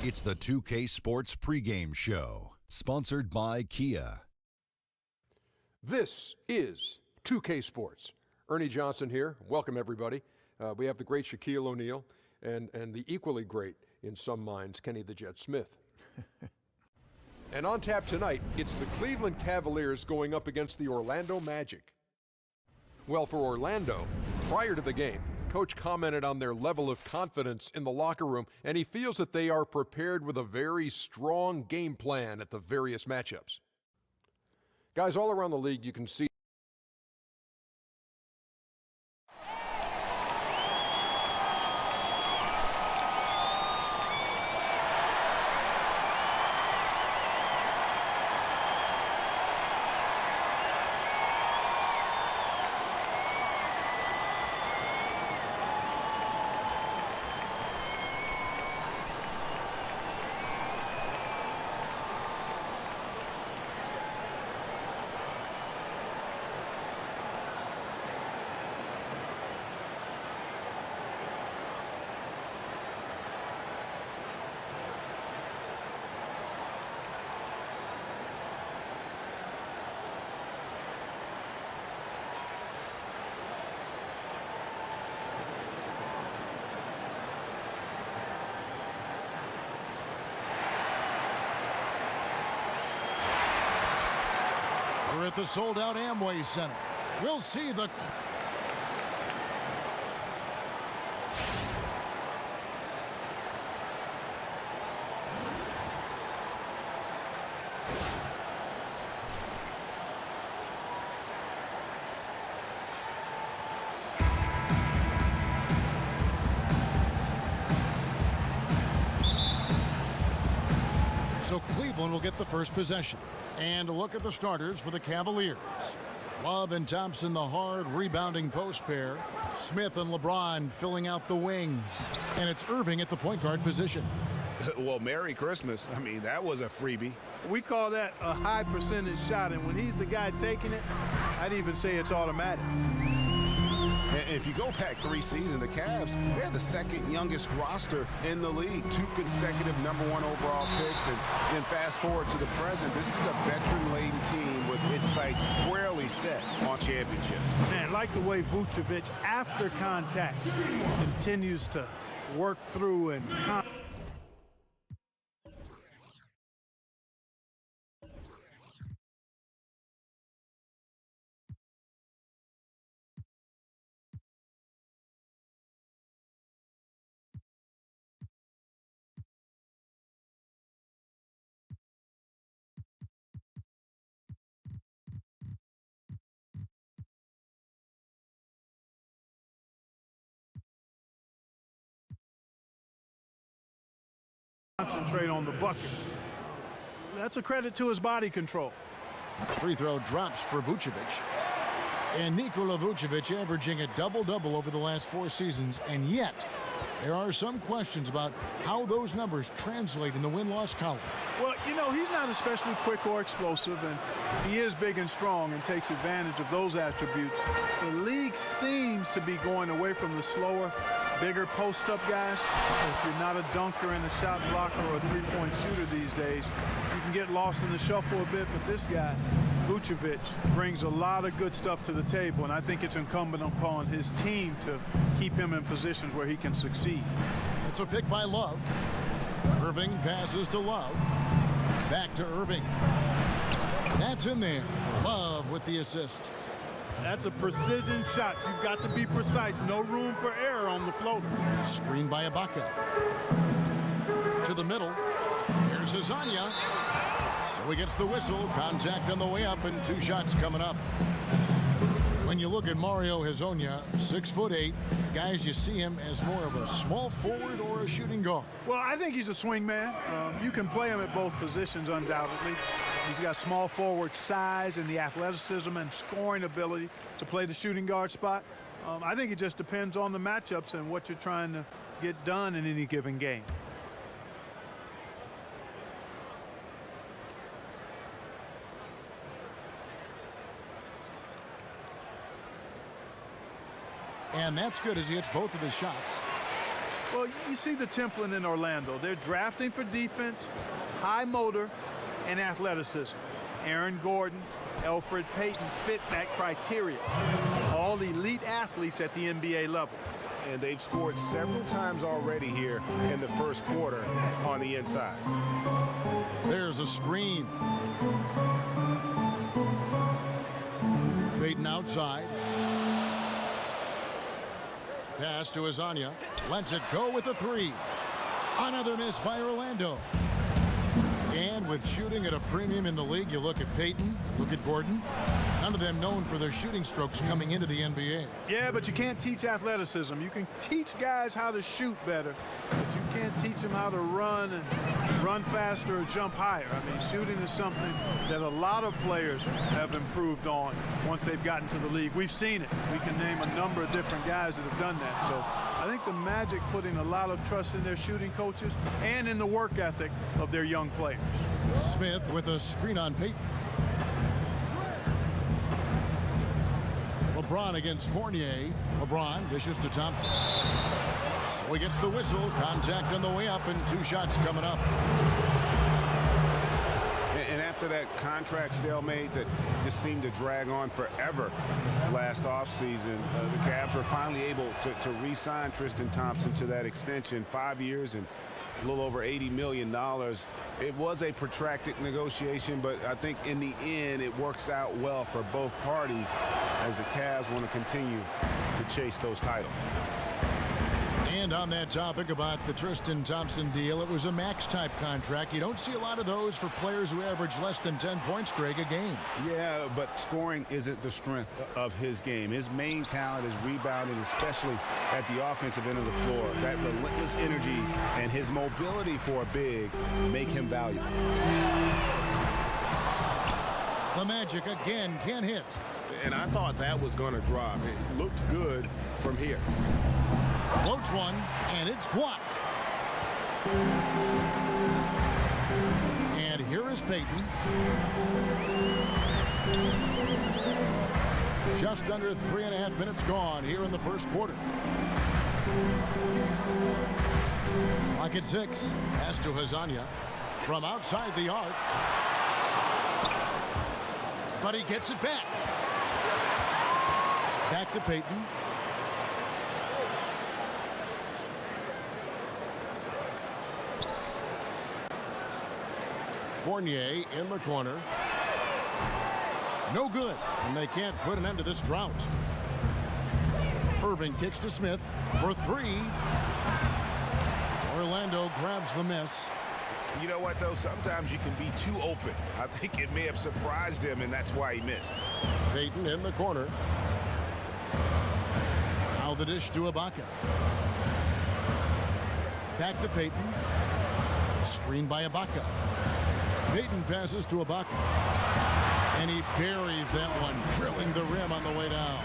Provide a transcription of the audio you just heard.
It's the 2K Sports pregame show, sponsored by Kia. This is 2K Sports. Ernie Johnson here. Welcome, everybody. We have the great Shaquille O'Neal and the equally great, in some minds, Kenny the Jet Smith. And on tap tonight, it's the Cleveland Cavaliers going up against the Orlando Magic. Well, for Orlando, prior to the game, Coach commented on their level of confidence in the locker room, and he feels that they are prepared with a very strong game plan at the various matchups. Guys, all around the league, you can see we're at the sold-out Amway Center. We'll see the... So Cleveland will get the first possession. And a look at the starters for the Cavaliers. Love and Thompson, the hard rebounding post pair. Smith and LeBron filling out the wings. And it's Irving at the point guard position. Well, Merry Christmas. I mean, that was a freebie. We call that a high percentage shot, and when he's the guy taking it, I'd even say it's automatic. And if you go back 3 seasons, the Cavs, they're the second youngest roster in the league. 2 consecutive #1 overall picks, and then fast forward to the present, this is a veteran-laden team with its sights squarely set on championship. Man, like the way Vucevic, after contact, continues to work through and concentrate on the bucket. That's a credit to his body control. Free throw drops for Vucevic. And Nikola Vucevic averaging a double-double over the last 4 seasons, and yet there are some questions about how those numbers translate in the win-loss column. Well, you know, he's not especially quick or explosive, and he is big and strong and takes advantage of those attributes. The league seems to be going away from the slower, bigger post-up guys. If you're not a dunker and a shot blocker or a three-point shooter these days, you can get lost in the shuffle a bit, but this guy, Vucevic, brings a lot of good stuff to the table, and I think it's incumbent upon his team to keep him in positions where he can succeed. It's a pick by Love. Irving passes to Love. Back to Irving. That's in there. Love with the assist. That's a precision shot. You've got to be precise. No room for error on the floater. Screen by Ibaka. To the middle. Here's Hezonja. So he gets the whistle. Contact on the way up, and 2 shots coming up. When you look at Mario Hezonja, 6'8", guys, you see him as more of a small forward or a shooting guard. Well, I think he's a swing man. You can play him at both positions, undoubtedly. He's got small forward size and the athleticism and scoring ability to play the shooting guard spot. I think it just depends on the matchups and what you're trying to get done in any given game. And that's good as he hits both of his shots. Well, you see the template in Orlando. They're drafting for defense, high motor, and athleticism. Aaron Gordon, Elfrid Payton fit that criteria. All elite athletes at the NBA level. And they've scored several times already here in the first quarter on the inside. There's a screen. Payton outside. Pass to Azania. Lets it go with a three. Another miss by Orlando. And with shooting at a premium in the league, you look at Payton, look at Gordon. None of them known for their shooting strokes coming into the NBA. Yeah, but you can't teach athleticism. You can teach guys how to shoot better, but you can't teach them how to run and run faster or jump higher. I mean, shooting is something that a lot of players have improved on once they've gotten to the league. We've seen it. We can name a number of different guys that have done that. So I think the Magic putting a lot of trust in their shooting coaches and in the work ethic of their young players. Smith with a screen on Payton. LeBron against Fournier. LeBron dishes to Thompson. So he gets the whistle. Contact on the way up and 2 shots coming up. And after that contract stalemate that just seemed to drag on forever last offseason, the Cavs were finally able to re-sign Tristan Thompson to that extension, 5 years and a little over $80 million. It was a protracted negotiation, but I think in the end it works out well for both parties as the Cavs want to continue to chase those titles. And on that topic about the Tristan Thompson deal, it was a max-type contract. You don't see a lot of those for players who average less than 10 points, Greg, a game. Yeah, but scoring isn't the strength of his game. His main talent is rebounding, especially at the offensive end of the floor. That relentless energy and his mobility for a big make him valuable. The Magic again can hit. And I thought that was going to drop. It looked good from here. Floats one, and it's blocked. And here is Payton. Just under 3.5 minutes gone here in the first quarter. Clock at 6. Pass to Hazania from outside the arc. But he gets it back. Back to Payton. Fournier in the corner. No good, and they can't put an end to this drought. Irving kicks to Smith for 3. Orlando grabs the miss. You know what, though? Sometimes you can be too open. I think it may have surprised him, and that's why he missed. Payton in the corner. Now the dish to Ibaka. Back to Payton. Screen by Ibaka. Payton passes to Ibaka. And he buries that one, drilling the rim on the way down.